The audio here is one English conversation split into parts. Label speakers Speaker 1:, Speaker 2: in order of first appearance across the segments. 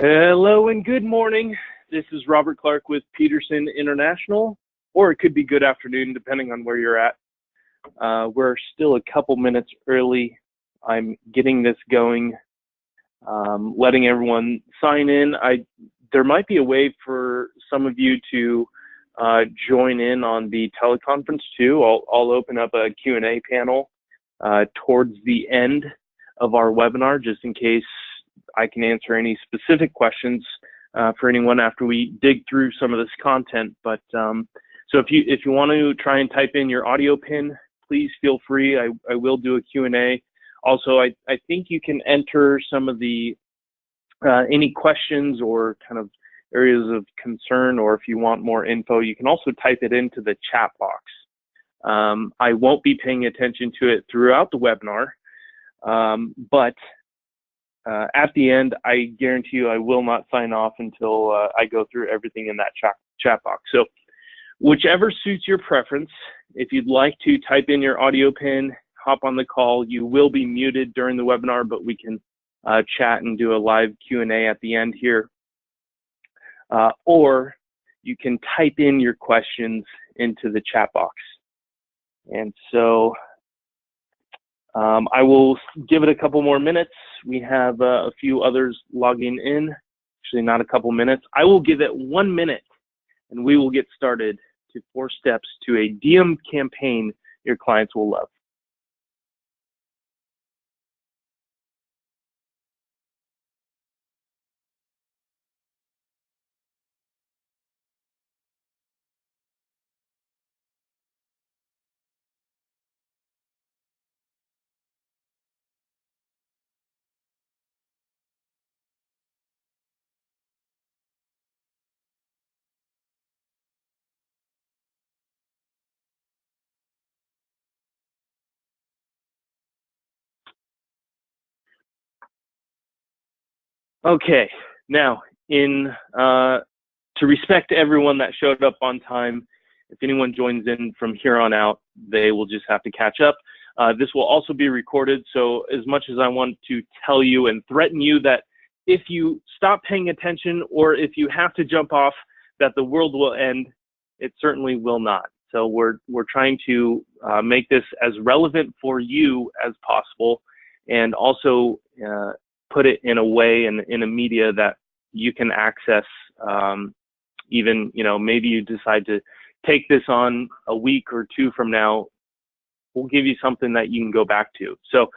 Speaker 1: Hello and good morning. This is Robert Clark with Peterson International, or it could be good afternoon depending on where you're at. We're still a couple minutes early. I'm getting this going, letting everyone sign in. There might be a way for some of you to join in on the teleconference too. I'll open up a Q&A panel towards the end of our webinar, just in case I can answer any specific questions for anyone after we dig through some of this content. But so if you want to try and type in your audio pin, please feel free. I will do a Q&A. Also, I think you can enter some of the any questions or kind of areas of concern, or if you want more info, you can also type it into the chat box. I won't be paying attention to it throughout the webinar, but at the end, I guarantee you I will not sign off until I go through everything in that chat box. So whichever suits your preference, if you'd like to type in your audio pin, hop on the call. You will be muted during the webinar, but we can chat and do a live Q&A at the end here. Or you can type in your questions into the chat box. And so I will give it a couple more minutes. We have a few others logging in, actually not a couple minutes. I will give it 1 minute and we will get started to 4 steps to a DIAM campaign your clients will love. Okay, now to respect everyone that showed up on time, if anyone joins in from here on out, they will just have to catch up. This will also be recorded, so as much as I want to tell you and threaten you that if you stop paying attention or if you have to jump off, that the world will end, it certainly will not. So we're trying to make this as relevant for you as possible, and also put it in a way and in a media that you can access. Even, maybe you decide to take this on a week or 2 from now, we'll give you something that you can go back to. So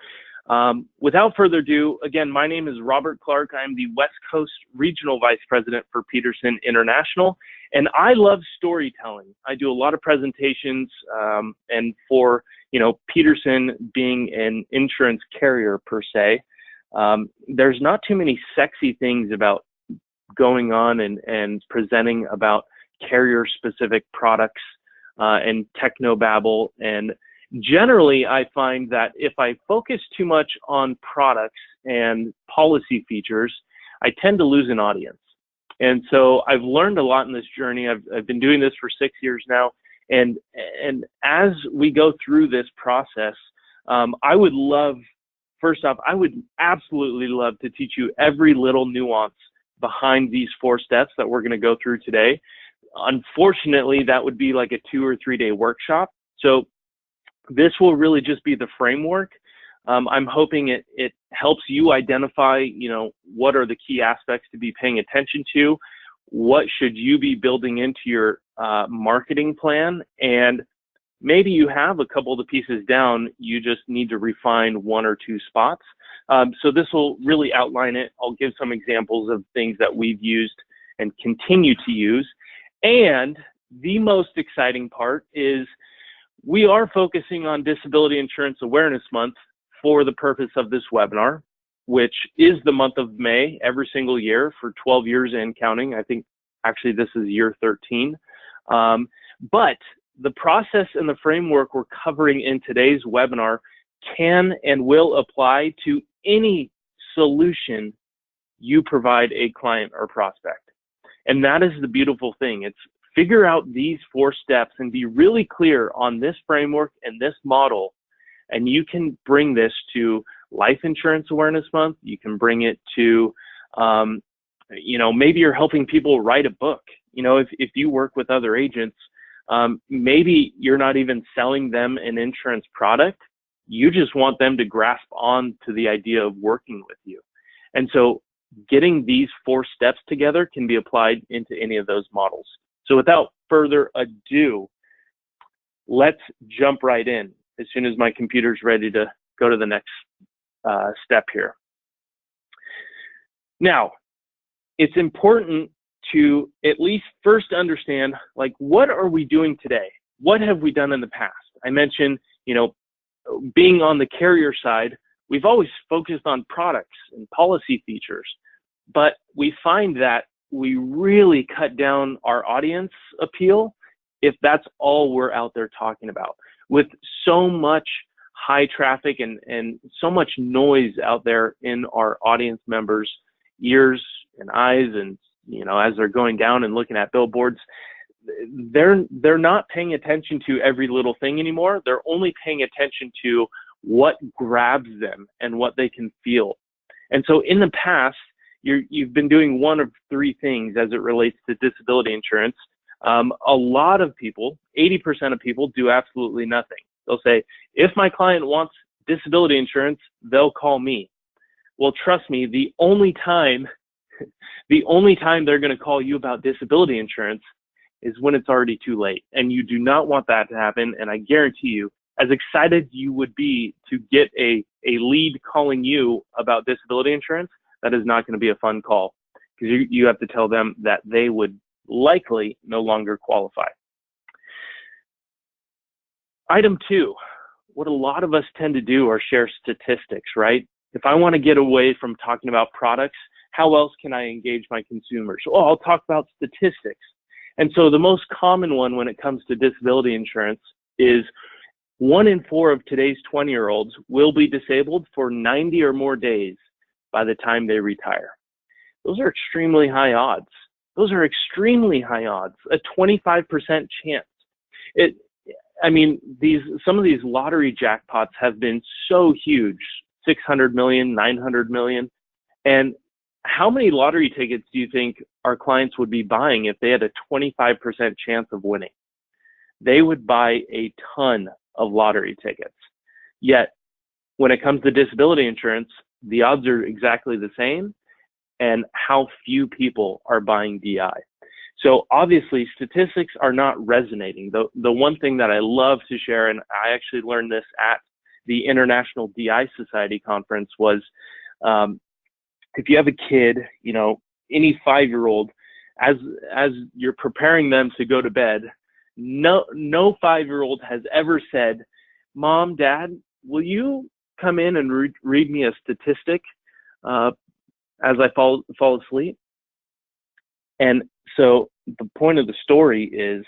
Speaker 1: without further ado, again, my name is Robert Clark. I'm the West Coast Regional Vice President for Peterson International, and I love storytelling. I do a lot of presentations, and for, Peterson being an insurance carrier per se, there's not too many sexy things about going on and presenting about carrier-specific products and technobabble. And generally, I find that if I focus too much on products and policy features, I tend to lose an audience. And so I've learned a lot in this journey. I've been doing this for 6 years now. And as we go through this process, I would love, first off, I would absolutely love to teach you every little nuance behind these 4 steps that we're going to go through today. Unfortunately, that would be like a 2 or 3 day workshop. So this will really just be the framework. I'm hoping it helps you identify, what are the key aspects to be paying attention to, what should you be building into your marketing plan, and maybe you have a couple of the pieces down, you just need to refine 1 or 2 spots. So this will really outline it. I'll give some examples of things that we've used and continue to use. And the most exciting part is we are focusing on Disability Insurance Awareness Month for the purpose of this webinar, which is the month of May every single year for 12 years and counting. I think actually this is year 13. But the process and the framework we're covering in today's webinar can and will apply to any solution you provide a client or prospect. And that is the beautiful thing. It's figure out these 4 steps and be really clear on this framework and this model. And you can bring this to Life Insurance Awareness Month. You can bring it to maybe you're helping people write a book. If you work with other agents, maybe you're not even selling them an insurance product. You just want them to grasp on to the idea of working with you. And so getting these 4 steps together can be applied into any of those models. So without further ado, let's jump right in as soon as my computer's ready to go to the next step here. Now, it's important to at least first understand, like, what are we doing today? What have we done in the past? I mentioned, being on the carrier side, we've always focused on products and policy features, but we find that we really cut down our audience appeal if that's all we're out there talking about. With so much high traffic and so much noise out there in our audience members' ears and eyes, and as they're going down and looking at billboards, they're not paying attention to every little thing anymore. They're only paying attention to what grabs them and what they can feel. And so in the past, you've been doing one of 3 things as it relates to disability insurance. A lot of people, 80% of people, do absolutely nothing. They'll say, if my client wants disability insurance, they'll call me. Well, trust me, the only time they're going to call you about disability insurance is when it's already too late. And you do not want that to happen. And I guarantee you, as excited you would be to get a lead calling you about disability insurance, that is not going to be a fun call, because you have to tell them that they would likely no longer qualify. Item 2, what a lot of us tend to do are share statistics, right? If I want to get away from talking about products, how else can I engage my consumers? Oh, I'll talk about statistics. And so the most common one when it comes to disability insurance is 1 in 4 of today's 20-year-olds will be disabled for 90 or more days by the time they retire. Those are extremely high odds. Those are extremely high odds, a 25% chance. Some of these lottery jackpots have been so huge, 600 million, 900 million. And how many lottery tickets do you think our clients would be buying if they had a 25% chance of winning? They would buy a ton of lottery tickets. Yet, when it comes to disability insurance, the odds are exactly the same, and how few people are buying DI. So obviously, statistics are not resonating. The one thing that I love to share, and I actually learned this at the International DI Society conference, was if you have a kid, any 5-year-old, as you're preparing them to go to bed, no 5-year-old has ever said, "Mom, Dad, will you come in and read me a statistic as I fall asleep?" And so the point of the story is,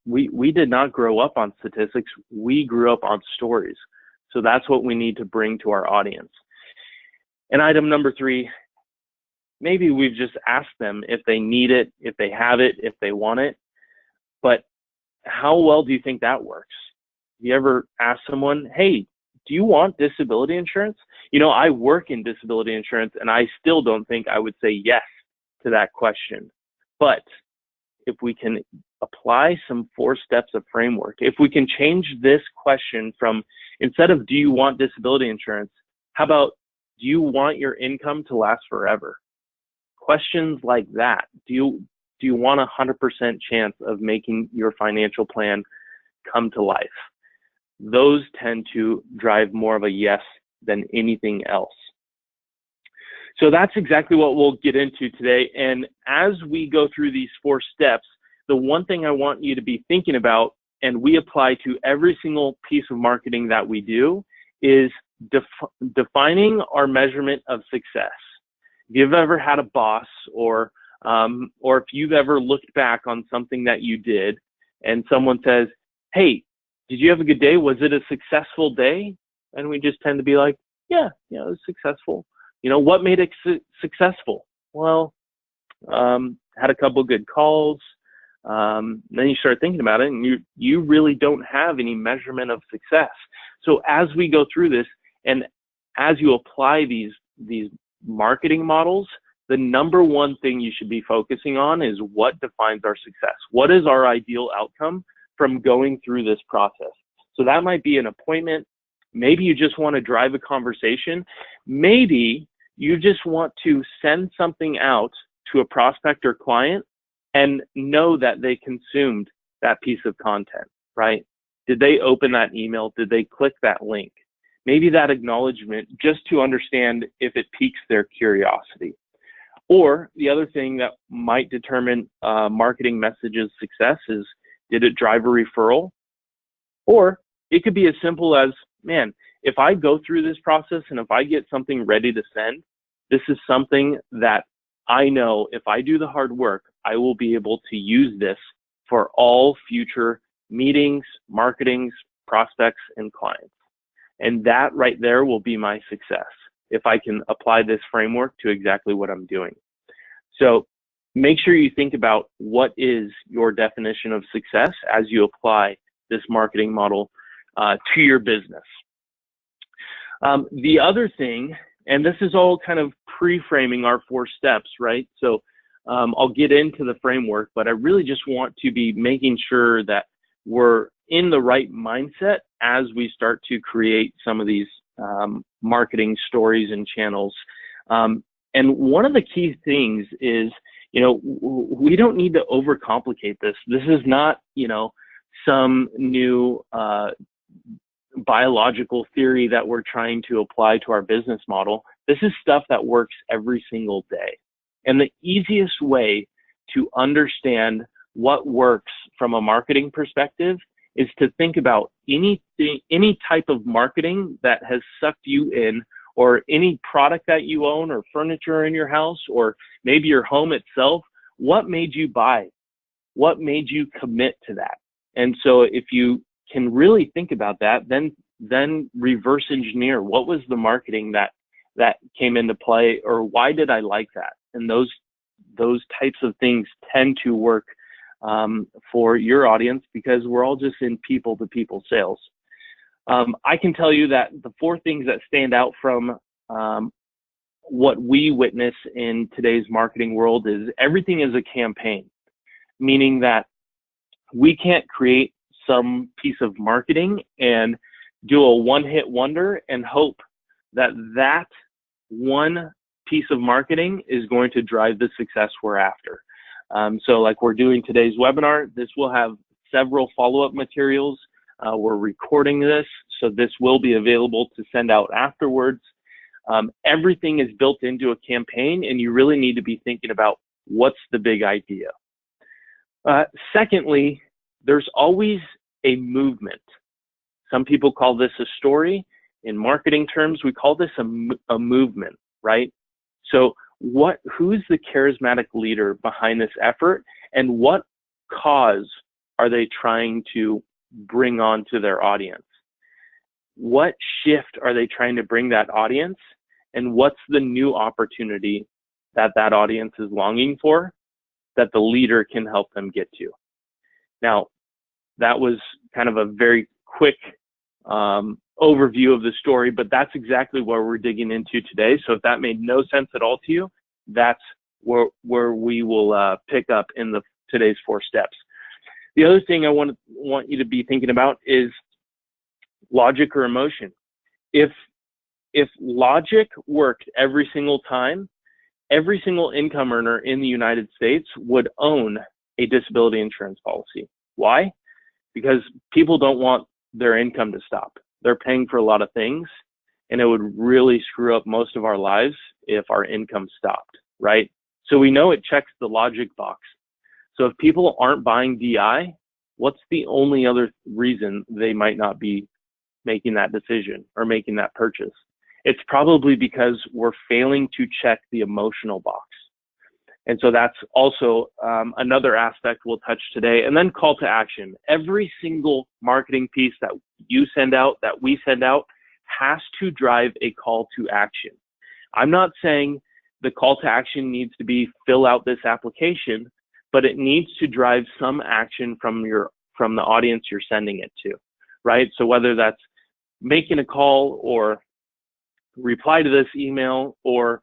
Speaker 1: we did not grow up on statistics. We grew up on stories. So that's what we need to bring to our audience. And item number 3, maybe we've just asked them if they need it, if they have it, if they want it. But how well do you think that works? Have you ever asked someone, "Hey, do you want disability insurance?" I work in disability insurance, and I still don't think I would say yes to that question. But if we can apply some 4 steps of framework, if we can change this question from, instead of "do you want disability insurance," how about "do you want your income to last forever?" Questions like that. Do you want 100% chance of making your financial plan come to life? Those tend to drive more of a yes than anything else. So that's exactly what we'll get into today. And as we go through these 4 steps, the one thing I want you to be thinking about, and we apply to every single piece of marketing that we do, is defining our measurement of success. If you've ever had a boss, or if you've ever looked back on something that you did and someone says, "Hey, did you have a good day? Was it a successful day?" And we just tend to be like, yeah, it was successful. What made it successful? Well, had a couple of good calls. Then you start thinking about it, and you really don't have any measurement of success. So as we go through this, and as you apply these marketing models the number one thing you should be focusing on is what defines our success. What is our ideal outcome from going through this process? So that might be an appointment. Maybe you just want to drive a conversation. Maybe you just want to send something out to a prospect or client and know that they consumed that piece of content, right? Did they open that email? Did they click that link? Maybe that acknowledgement just to understand if it piques their curiosity. Or the other thing that might determine marketing message's success is, did it drive a referral? Or it could be as simple as, man, if I go through this process and if I get something ready to send, this is something that I know if I do the hard work, I will be able to use this for all future meetings, marketings, prospects, and clients. And that right there will be my success if I can apply this framework to exactly what I'm doing. So make sure you think about what is your definition of success as you apply this marketing model to your business. The other thing, and this is all kind of pre-framing our 4 steps, right? So I'll get into the framework, but I really just want to be making sure that we're in the right mindset as we start to create some of these marketing stories and channels. And one of the key things is, we don't need to overcomplicate this. This is not, some new biological theory that we're trying to apply to our business model. This is stuff that works every single day. And the easiest way to understand what works from a marketing perspective is to think about any type of marketing that has sucked you in, or any product that you own, or furniture in your house, or maybe your home itself. What made you buy? What made you commit to that? And so if you can really think about that, then reverse engineer, what was the marketing that came into play, or why did I like that? And those types of things tend to work for your audience, because we're all just in people-to-people sales. I can tell you that the 4 things that stand out from what we witness in today's marketing world is everything is a campaign, meaning that we can't create some piece of marketing and do a one-hit wonder and hope that that one piece of marketing is going to drive the success we're after. So like we're doing today's webinar, this will have several follow-up materials. We're recording this, so this will be available to send out afterwards. Everything is built into a campaign, and you really need to be thinking about what's the big idea. Secondly, there's always a movement. Some people call this a story. In marketing terms, we call this a movement, right? So who's the charismatic leader behind this effort, and what cause are they trying to bring on to their audience? What shift are they trying to bring that audience, and what's the new opportunity that audience is longing for that the leader can help them get to? Now, that was kind of a very quick overview of the story, but that's exactly where we're digging into today. So if that made no sense at all to you, that's where we will pick up in today's 4 steps. The other thing I want you to be thinking about is logic or emotion. If logic worked every single time, every single income earner in the United States would own a disability insurance policy. Why? Because people don't want their income to stop. They're paying for a lot of things, and it would really screw up most of our lives if our income stopped, right? So we know it checks the logic box. So if people aren't buying DI, what's the only other reason they might not be making that decision or making that purchase? It's probably because we're failing to check the emotional box. And so that's also another aspect we'll touch today. And then call to action. Every single marketing piece that you send out, that we send out, has to drive a call to action. I'm not saying the call to action needs to be fill out this application, but it needs to drive some action from the audience you're sending it to, right? So whether that's making a call, or reply to this email, or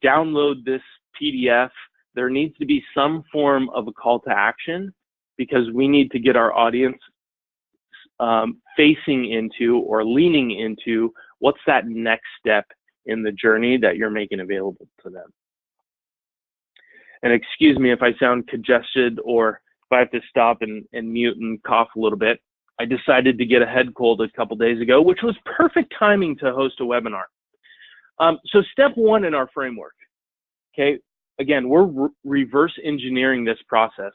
Speaker 1: download this PDF. There needs to be some form of a call to action, because we need to get our audience facing into or leaning into what's that next step in the journey that you're making available to them. And excuse me if I sound congested or if I have to stop and mute and cough a little bit. I decided to get a head cold a couple days ago, which was perfect timing to host a webinar. So step one in our framework, okay? Again, we're reverse engineering this process.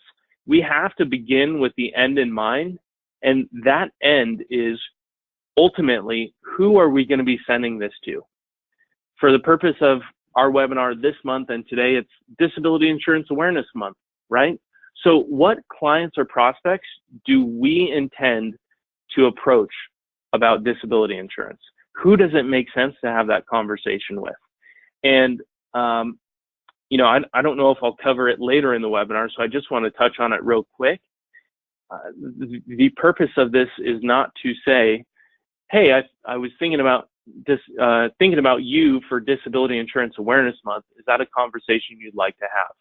Speaker 1: We have to begin with the end in mind, and that end is ultimately, who are we going to be sending this to? For the purpose of our webinar this month, and today it's Disability Insurance Awareness Month, right? So what clients or prospects do we intend to approach about disability insurance? Who does it make sense to have that conversation with? And, you know, I don't know if I'll cover it later in the webinar, so I just want to touch on it real quick. The purpose of this is not to say, hey, I was thinking about this, thinking about you for Disability Insurance Awareness Month. Is that a conversation you'd like to have?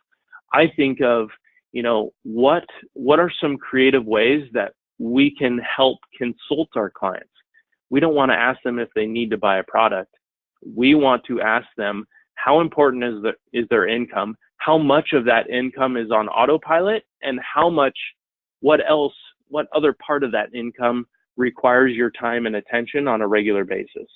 Speaker 1: I think of, you know, what are some creative ways that we can help consult our clients? We don't want to ask them if they need to buy a product. We want to ask them, how important is their income? How much of that income is on autopilot, and how much, what other part of that income requires your time and attention on a regular basis?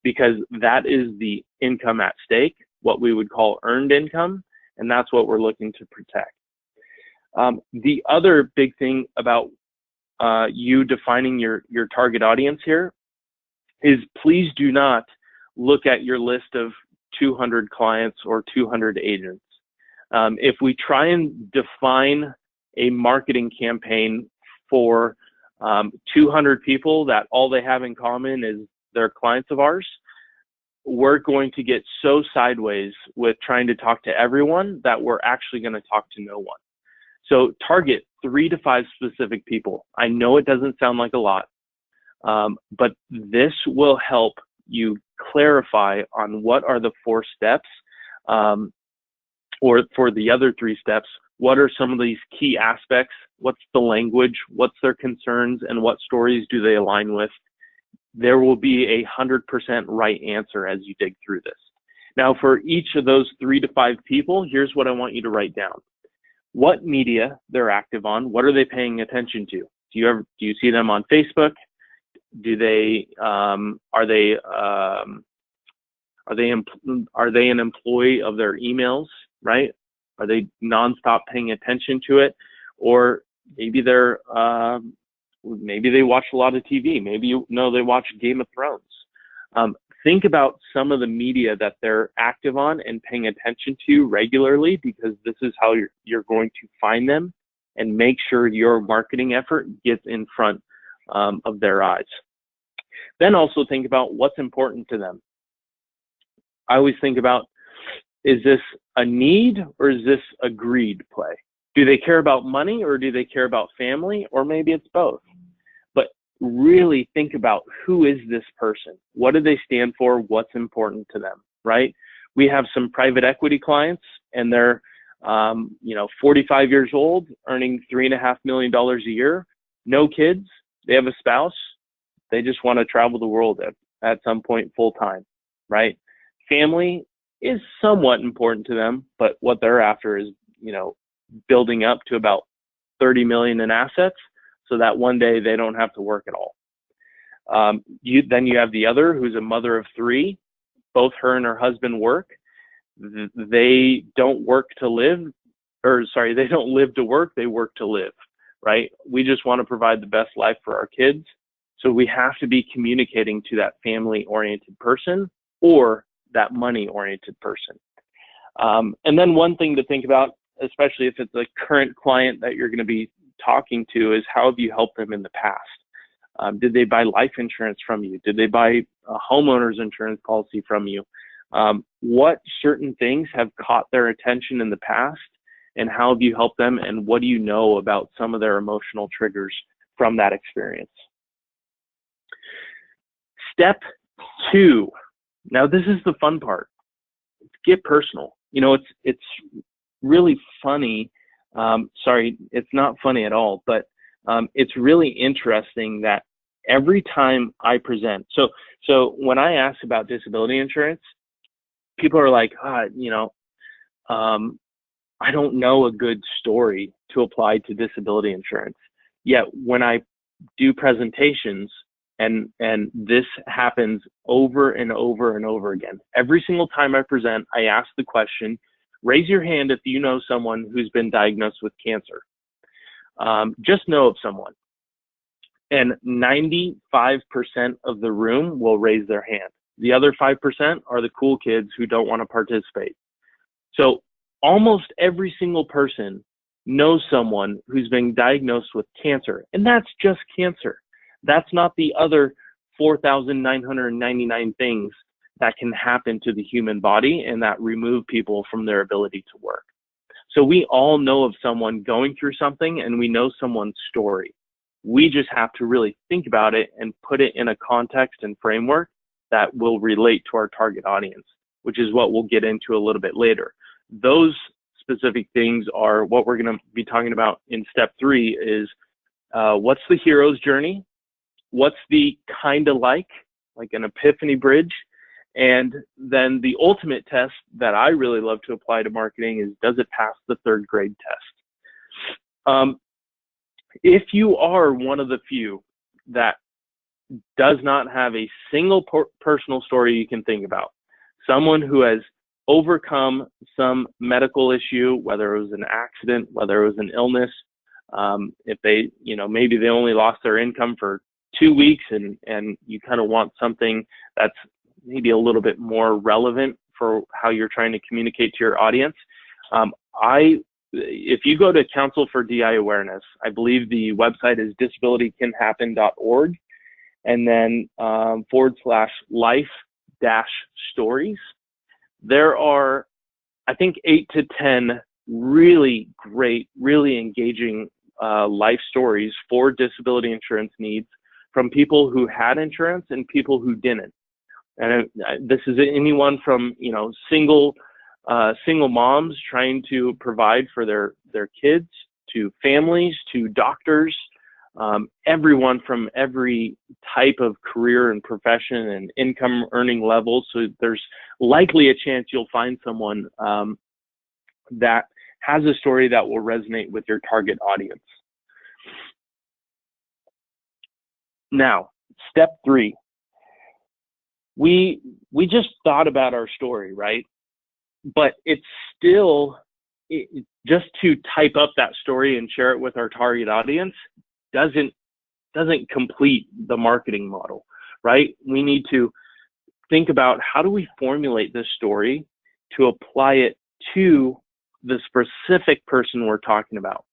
Speaker 1: Because that is the income at stake, what we would call earned income, and that's what we're looking to protect. The other big thing about you defining your target audience here is, please do not look at your list of 200 clients or 200 agents. If we try and define a marketing campaign for 200 people that all they have in common is they're clients of ours, we're going to get so sideways with trying to talk to everyone that we're actually going to talk to no one. So target 3 to 5 specific people. I know it doesn't sound like a lot, but this will help you clarify on what are the 4 steps, or for the other 3 steps, what are some of these key aspects, what's the language, what's their concerns, and what stories do they align with. There will be 100% right answer as you dig through this. Now, for each of those 3 to 5 people, here's what I want you to write down. What media they're active on, what are they paying attention to? Do you see them on Facebook? Do they are they an employee of their emails, right? Are they nonstop paying attention to it? Or maybe they're maybe they watch a lot of TV. Maybe they watch Game of Thrones. Think about some of the media that they're active on and paying attention to regularly, because this is how you're going to find them and make sure your marketing effort gets in front of their eyes. Then also think about what's important to them. I always think about, is this a need or is this a greed play? Do they care about money or do they care about family? Or maybe it's both. But really think about, who is this person? What do they stand for? What's important to them, right? We have some private equity clients, and they're 45 years old, earning $3.5 million a year, no kids, they have a spouse, they just want to travel the world at some point full time, right? Family is somewhat important to them, but what they're after is, building up to about 30 million in assets, so that one day they don't have to work at all. Then you have the other, who's a mother of 3. Both her and her husband work. They don't work to live, they don't live to work, they work to live, right? We just want to provide the best life for our kids. So we have to be communicating to that family-oriented person or that money-oriented person. And then one thing to think about, especially if it's a current client that you're going to be talking to, is how have you helped them in the past? Did they buy life insurance from you? Did they buy a homeowner's insurance policy from you? What certain things have caught their attention in the past, and how have you helped them, and what do you know about some of their emotional triggers from that experience? Step 2. Now this is the fun part. Get personal. it's really funny. Sorry, it's not funny at all, but it's really interesting that every time I present, so when I ask about disability insurance, people are like, I don't know a good story to apply to disability insurance. Yet when I do presentations, and this happens over and over and over again, every single time I present, I ask the question, raise your hand if you know someone who's been diagnosed with cancer. Just know of someone. And 95% of the room will raise their hand. The other 5% are the cool kids who don't want to participate. So almost every single person knows someone who's been diagnosed with cancer, and that's just cancer. That's not the other 4,999 things that can happen to the human body and that remove people from their ability to work. So we all know of someone going through something, and we know someone's story. We just have to really think about it and put it in a context and framework that will relate to our target audience, which is what we'll get into a little bit later. Those specific things are what we're going to be talking about in step 3 is what's the hero's journey? What's the kind of like an epiphany bridge? And then the ultimate test that I really love to apply to marketing is, does it pass the 3rd grade test? If you are one of the few that does not have a single personal story you can think about, someone who has overcome some medical issue, whether it was an accident, whether it was an illness, if they, maybe they only lost their income for 2 weeks, and you kind of want something that's maybe a little bit more relevant for how you're trying to communicate to your audience. If you go to Council for DI Awareness, I believe the website is disabilitycanhappen.org, and then /life-stories. There are, I think, 8 to 10 really great, really engaging life stories for disability insurance needs from people who had insurance and people who didn't. And this is anyone from, single moms trying to provide for their kids, to families, to doctors, everyone from every type of career and profession and income earning level. So there's likely a chance you'll find someone that has a story that will resonate with your target audience. Now, step 3. We just thought about our story, right? But it's still, just to type up that story and share it with our target audience doesn't complete the marketing model, right? We need to think about, how do we formulate this story to apply it to the specific person we're talking about?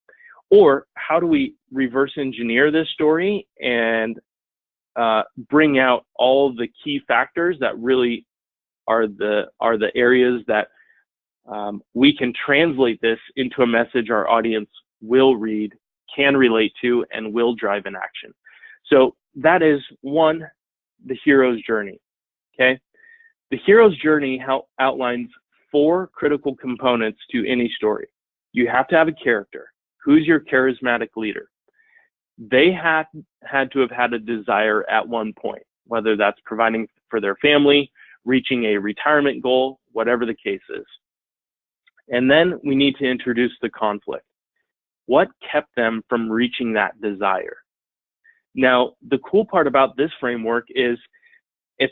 Speaker 1: Or how do we reverse engineer this story and bring out all the key factors that really are the areas that we can translate this into a message our audience will read, can relate to, and will drive an action. So that is 1, the hero's journey. Okay, the hero's journey outlines 4 critical components to any story. You have to have a character. Who's your charismatic leader? They had to have had a desire at one point, whether that's providing for their family, reaching a retirement goal, whatever the case is. And then we need to introduce the conflict. What kept them from reaching that desire? Now, the cool part about this framework is it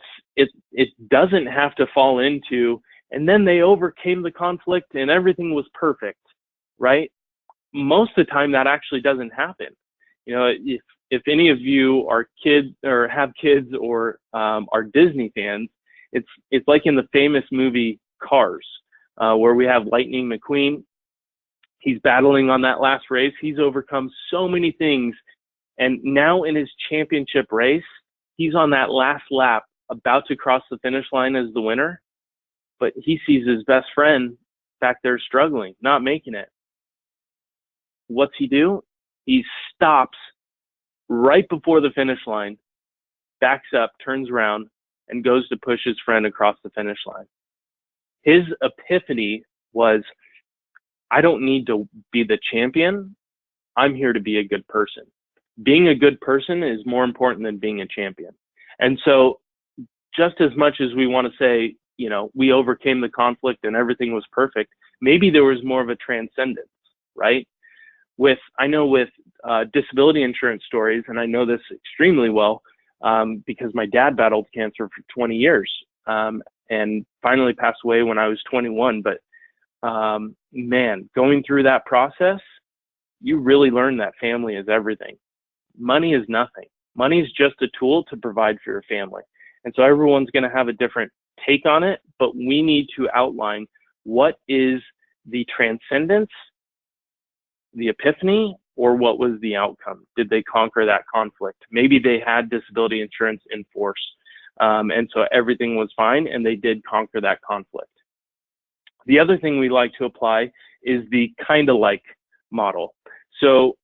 Speaker 1: doesn't have to fall into, and then they overcame the conflict and everything was perfect, right? Most of the time that actually doesn't happen. If any of you are kids or have kids or are Disney fans, it's like in the famous movie Cars, where we have Lightning McQueen. He's battling on that last race. He's overcome so many things. And now in his championship race, he's on that last lap, about to cross the finish line as the winner. But he sees his best friend back there struggling, not making it. What's he do? He stops right before the finish line, backs up, turns around, and goes to push his friend across the finish line. His epiphany was, I don't need to be the champion. I'm here to be a good person. Being a good person is more important than being a champion. And so just as much as we want to say, you know, we overcame the conflict and everything was perfect, maybe there was more of a transcendence, right? I know with disability insurance stories, and I know this extremely well because my dad battled cancer for 20 years and finally passed away when I was 21. But man, going through that process, you really learn that family is everything. Money is nothing. Money is just a tool to provide for your family. And so everyone's going to have a different take on it, but we need to outline what is the transcendence, the epiphany, or what was the outcome? Did they conquer that conflict? Maybe they had disability insurance in force, and so everything was fine, and they did conquer that conflict. The other thing we like to apply is the kind of like model. So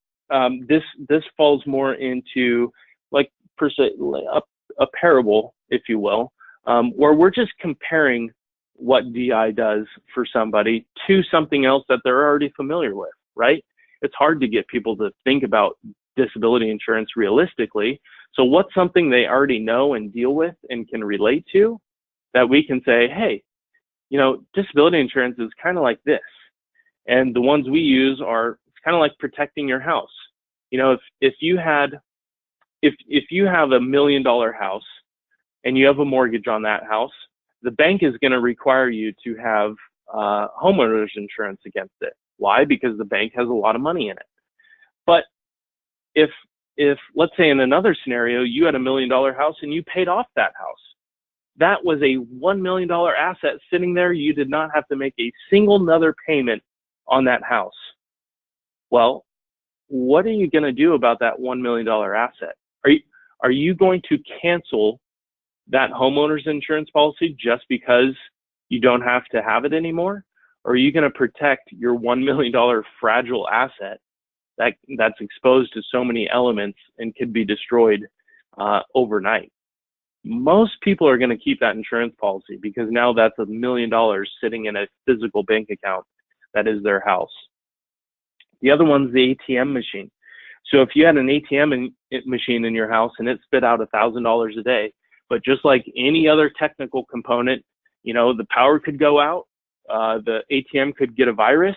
Speaker 1: this falls more into like per se a parable, if you will, where we're just comparing what DI does for somebody to something else that they're already familiar with, right? It's hard to get people to think about disability insurance realistically. So what's something they already know and deal with and can relate to that we can say, hey, you know, disability insurance is kind of like this. And the ones we use are kind of like protecting your house. You know, if you have $1 million house and you have a mortgage on that house, the bank is going to require you to have homeowners insurance against it. Why? Because the bank has a lot of money in it. But if let's say in another scenario, you had $1 million house and you paid off that house, that was a $1 million asset sitting there. You did not have to make a single another payment on that house. Well, what are you going to do about that $1 million asset? Are you going to cancel that homeowner's insurance policy just because you don't have to have it anymore? Or are you going to protect your $1 million fragile asset that's exposed to so many elements and could be destroyed overnight? Most people are going to keep that insurance policy because now that's $1 million sitting in a physical bank account that is their house. The other one's the ATM machine. So if you had an ATM machine in your house and it spit out $1,000 a day, but just like any other technical component, you know, the power could go out, the ATM could get a virus,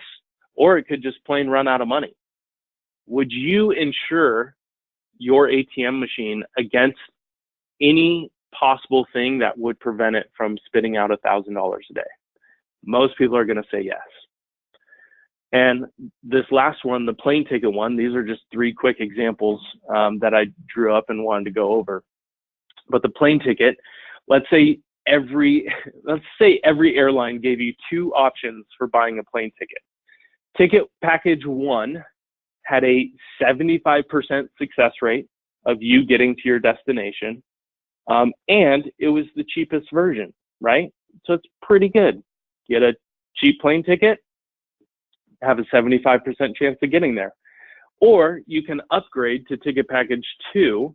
Speaker 1: or it could just plain run out of money. Would you insure your ATM machine against any possible thing that would prevent it from spitting out $1,000 a day? Most people are going to say yes. And this last one, the plane ticket one, these are just 3 quick examples that I drew up and wanted to go over. But the plane ticket, let's say every airline gave you 2 options for buying a plane ticket. Ticket package 1 had a 75% success rate of you getting to your destination. And it was the cheapest version, right? So it's pretty good. Get a cheap plane ticket, have a 75% chance of getting there. Or you can upgrade to ticket package 2.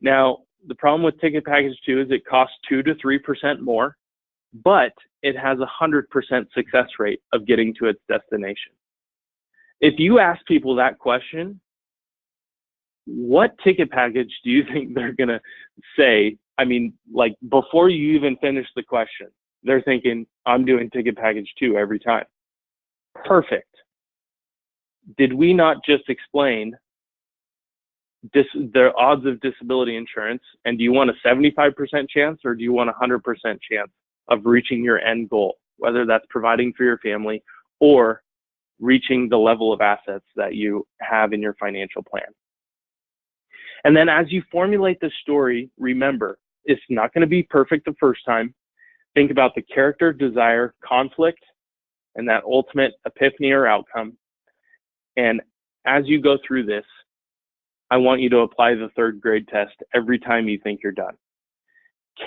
Speaker 1: Now, the problem with ticket package 2 is it costs 2 to 3% more, but it has a 100% success rate of getting to its destination. If you ask people that question, what ticket package do you think they're going to say? I mean, like before you even finish the question, they're thinking, I'm doing ticket package 2 every time. Perfect. Did we not just explain the odds of disability insurance? And do you want a 75% chance or do you want a 100% chance of reaching your end goal, whether that's providing for your family or reaching the level of assets that you have in your financial plan? And then as you formulate the story, remember, it's not going to be perfect the first time. Think about the character, desire, conflict, and that ultimate epiphany or outcome. And as you go through this, I want you to apply the 3rd grade test every time you think you're done.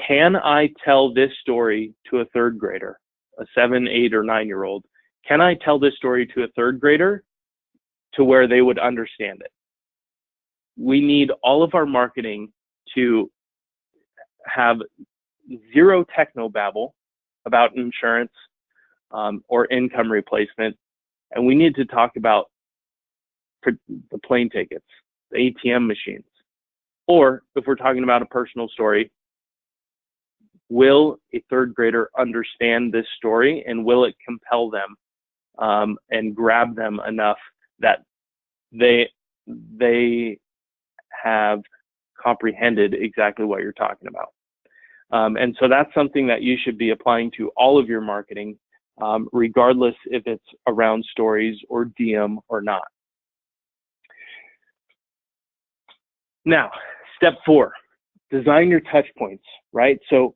Speaker 1: Can I tell this story to a 3rd grader, a 7, 8, or 9-year-old? Can I tell this story to a 3rd grader to where they would understand it? We need all of our marketing to have zero technobabble about insurance, or income replacement. And we need to talk about the plane tickets, the ATM machines. Or if we're talking about a personal story, will a third grader understand this story, and will it compel them and grab them enough that they have comprehended exactly what you're talking about? And so that's something that you should be applying to all of your marketing, regardless if it's around stories or DIAM or not. Now, step 4, design your touch points, right? So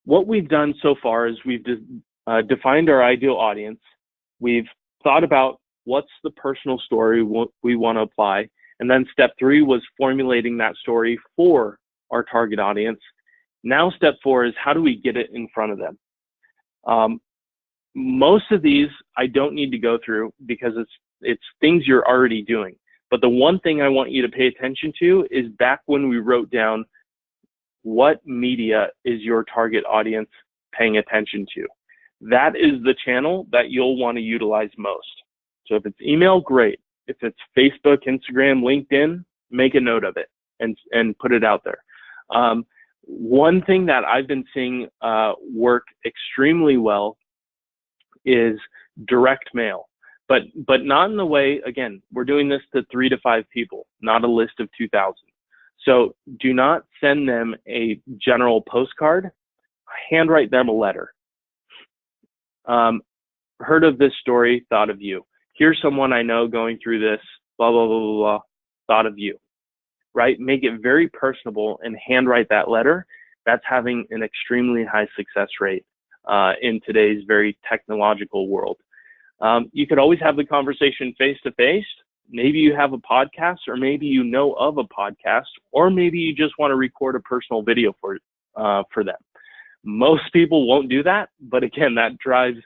Speaker 1: what we've done so far is we've defined our ideal audience. We've thought about what's the personal story we want to apply. And then step 3 was formulating that story for our target audience. Now step 4 is how do we get it in front of them? Most of these I don't need to go through because it's things you're already doing. But the one thing I want you to pay attention to is back when we wrote down what media is your target audience paying attention to. That is the channel that you'll want to utilize most. So if it's email, great. If it's Facebook, Instagram, LinkedIn, make a note of it and put it out there. One thing that I've been seeing work extremely well is direct mail, but not in the way, again, we're doing this to 3 to 5 people, not a list of 2,000. So do not send them a general postcard, handwrite them a letter. Heard of this story, thought of you. Here's someone I know going through this, blah, blah, blah, blah, blah, thought of you, right? Make it very personable and handwrite that letter. That's having an extremely high success rate in today's very technological world. You could always have the conversation face to face. Maybe you have a podcast, or maybe you know of a podcast, or maybe you just want to record a personal video for them. Most people won't do that, but again, that drives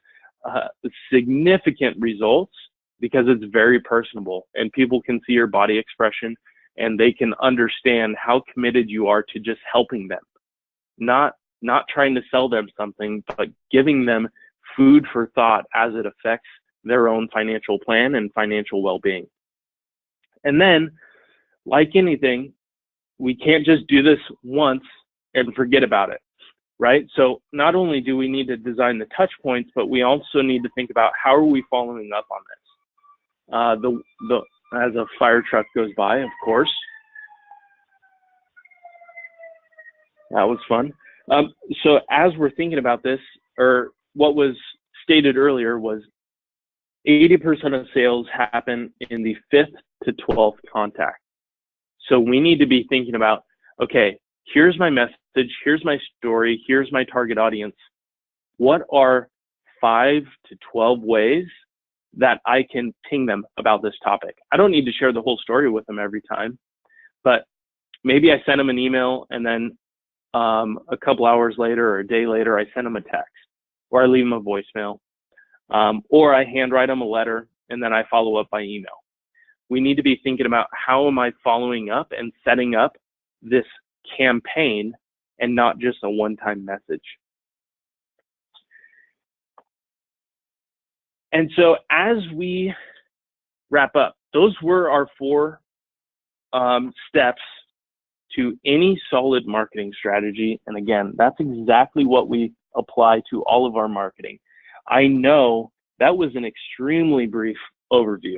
Speaker 1: significant results because it's very personable and people can see your body expression and they can understand how committed you are to just helping them. Not trying to sell them something, but giving them food for thought as it affects their own financial plan and financial well-being. And then, like anything, we can't just do this once and forget about it, right? So not only do we need to design the touch points, but we also need to think about how are we following up on this. As a fire truck goes by, of course. That was fun. So as we're thinking about this, or what was stated earlier was 80% of sales happen in the 5th to 12th contact. So we need to be thinking about, okay, here's my message, here's my story, here's my target audience. What are 5 to 12 ways that I can ping them about this topic? I don't need to share the whole story with them every time, but maybe I send them an email and then a couple hours later or a day later, I send them a text, or I leave them a voicemail, or I handwrite them a letter and then I follow up by email. We need to be thinking about how am I following up and setting up this campaign and not just a one-time message. And so as we wrap up, those were our 4 steps to any solid marketing strategy. And again, that's exactly what we apply to all of our marketing. I know that was an extremely brief overview.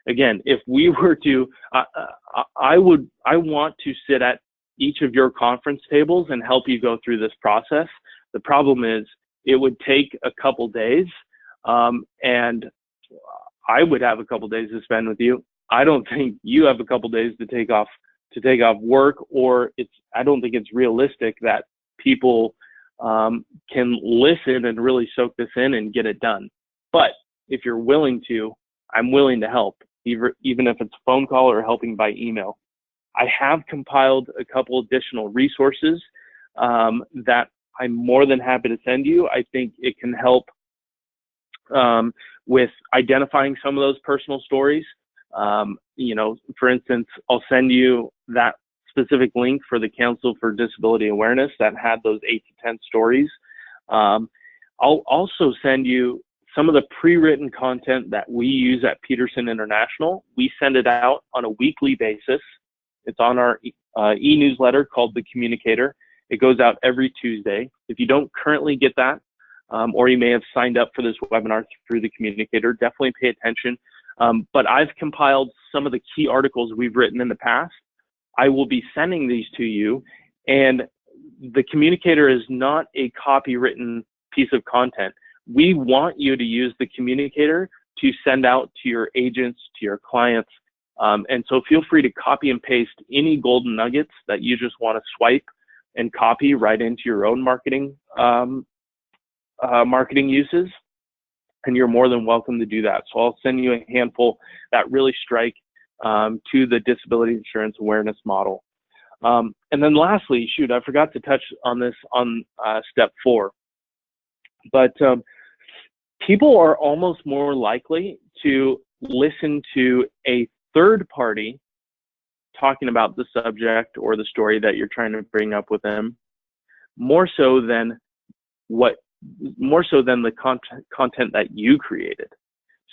Speaker 1: Again, if we were to, I want to sit at each of your conference tables and help you go through this process. The problem is it would take a couple days, and I would have a couple days to spend with you. I don't think you have a couple days to take off work, or I don't think it's realistic that people can listen and really soak this in and get it done. But if you're willing to, I'm willing to help, even if it's a phone call or helping by email. I have compiled a couple additional resources that I'm more than happy to send you. I think it can help with identifying some of those personal stories. For instance, I'll send you that specific link for the Council for Disability Awareness that had those 8 to 10 stories. I'll also send you some of the pre-written content that we use at Peterson International, we send it out on a weekly basis. It's on our e-newsletter called The Communicator. It goes out every Tuesday. If you don't currently get that, or you may have signed up for this webinar through The Communicator, definitely pay attention. But I've compiled some of the key articles we've written in the past. I will be sending these to you, and The Communicator is not a copywritten piece of content. We want you to use The Communicator to send out to your agents, to your clients. And so feel free to copy and paste any golden nuggets that you just want to swipe and copy right into your own marketing uses. And you're more than welcome to do that. So I'll send you a handful that really strike to the disability insurance awareness model. And then lastly, shoot, I forgot to touch on this on step 4. But people are almost more likely to listen to a third party talking about the subject or the story that you're trying to bring up with them, more so than the content that you created.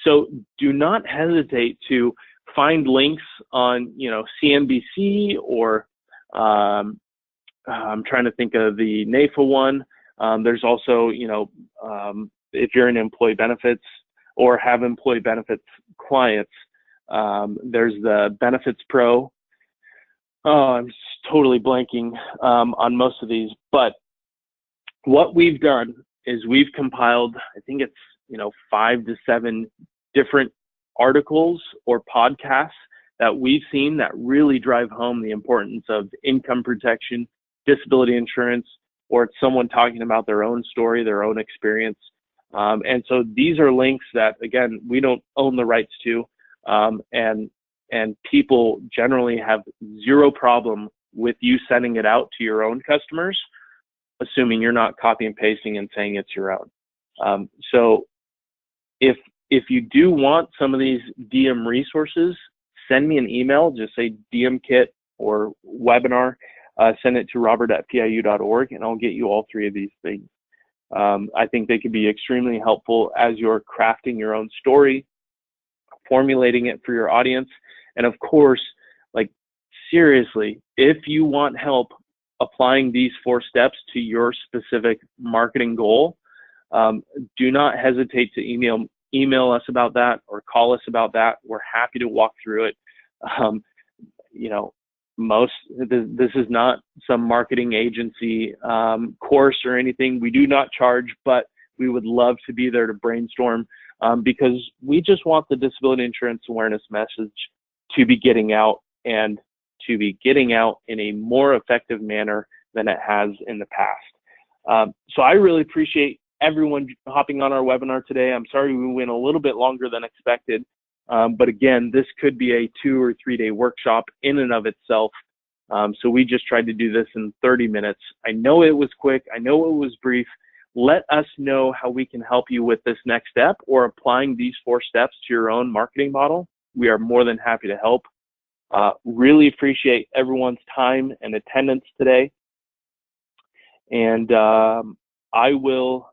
Speaker 1: So do not hesitate to find links on, CNBC or I'm trying to think of the NAFA one. There's also, if you're in employee benefits or have employee benefits clients, there's the Benefits Pro. Oh, I'm totally blanking on most of these, but what we've done is we've compiled, I think it's, 5 to 7 different articles or podcasts that we've seen that really drive home the importance of income protection, disability insurance, or it's someone talking about their own story, their own experience. And so these are links that, again, we don't own the rights to, and people generally have zero problem with you sending it out to your own customers, assuming you're not copy and pasting and saying it's your own. So if you do want some of these DIAM resources, send me an email, just say DIAM kit or webinar, send it to robert@piu.org, and I'll get you all 3 of these things. I think they could be extremely helpful as you're crafting your own story, formulating it for your audience. And of course, seriously, if you want help applying these 4 steps to your specific marketing goal, do not hesitate to email us about that or call us about that. We're happy to walk through it. This is not some marketing agency course or anything. We do not charge, but we would love to be there to brainstorm because we just want the disability insurance awareness message to be getting out, and to be getting out in a more effective manner than it has in the past. So I really appreciate everyone hopping on our webinar today. I'm sorry we went a little bit longer than expected. But again, this could be a 2 or 3 day workshop in and of itself. So we just tried to do this in 30 minutes. I know it was quick. I know it was brief. Let us know how we can help you with this next step or applying these 4 steps to your own marketing model. We are more than happy to help. Really appreciate everyone's time and attendance today. And I will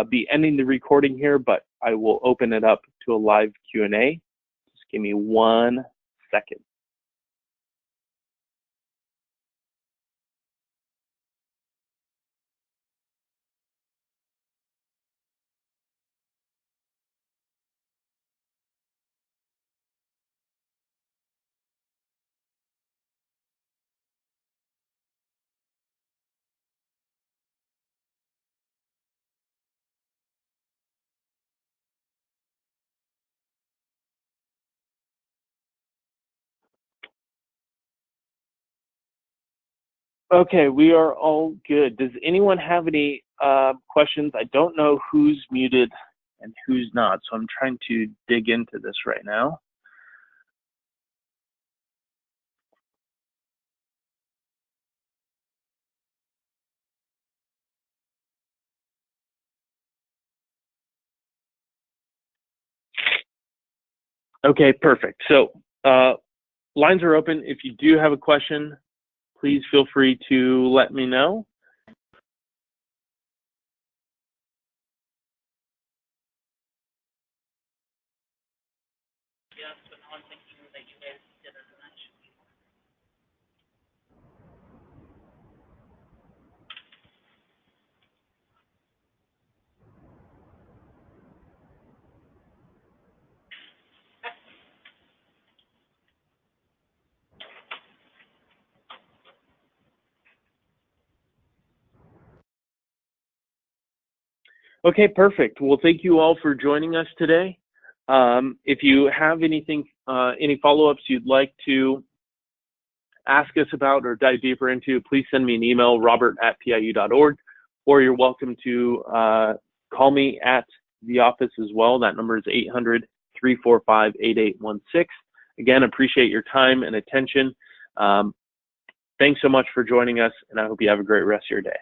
Speaker 1: be ending the recording here, but I will open it up to a live Q&A. Just give me 1 second. Okay, we are all good. Does anyone have any questions? I don't know who's muted and who's not, so I'm trying to dig into this right now. Okay, perfect. So lines are open. If you do have a question, please feel free to let me know.
Speaker 2: just, but now I'm thinking that you guys did it and that should be more.
Speaker 1: Okay, perfect. Well, thank you all for joining us today. If you have anything, any follow-ups you'd like to ask us about or dive deeper into, please send me an email, robert@piu.org, or you're welcome to call me at the office as well. That number is 800-345-8816. Again, appreciate your time and attention. Thanks so much for joining us, and I hope you have a great rest of your day.